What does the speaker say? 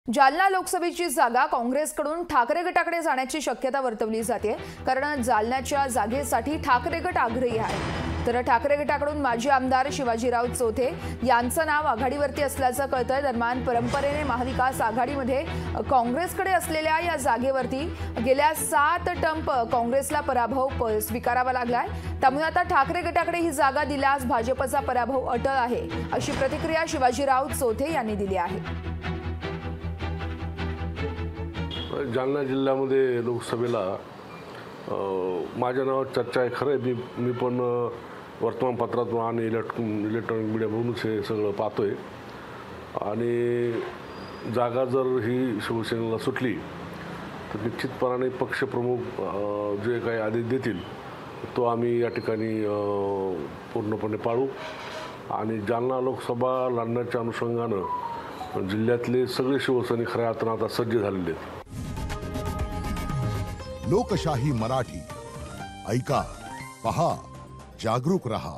जालना लोकसभेची जागा काँग्रेसकडून ठाकरे गटाकडे जाण्याची शक्यता वर्तवली जाते, कारण जालन्याच्या जागेसाठी ठाकरे गट आग्रही आहे। तर ठाकरे गटाकडून माजी आमदार शिवाजीराव चोथे यांचं नाव आघाडीवरती असल्याचं कळतंय। दरम्यान परंपरेने महाविकास आघाडीमध्ये काँग्रेसकडे असलेल्या या जागेवरती गेल्या 7 टर्म काँग्रेसला पराभव स्वीकारावा लागलाय। त्यामुळे आता ठाकरे गटाकडे ही जागा दिल्यास भाजपचा पराभव अटळ आहे, अशी प्रतिक्रिया शिवाजीराव चोथे यांनी दिली आहे। जालना जिल्ह्यामध्ये लोकसभेला माझ्या नावात चर्चा आहे। खरं मी पण वर्तमानपत्रात आणि इलेक्ट्रॉनिक मीडियावरून हे सगळं पाहतोय आणि जागा जर ही शिवसेनेला सुटली तर निश्चितपणाने पक्षप्रमुख जे काही आदेश देतील तो आम्ही या ठिकाणी पूर्णपणे पाळू आणि जालना लोकसभा लढण्याच्या अनुषंगानं जिल्ह्यातले सगळे शिवसैनिक खऱ्या अर्थानं आता सज्ज झालेले आहेत। लोकशाही मराठी ऐका, पहा, जागरूक रहा।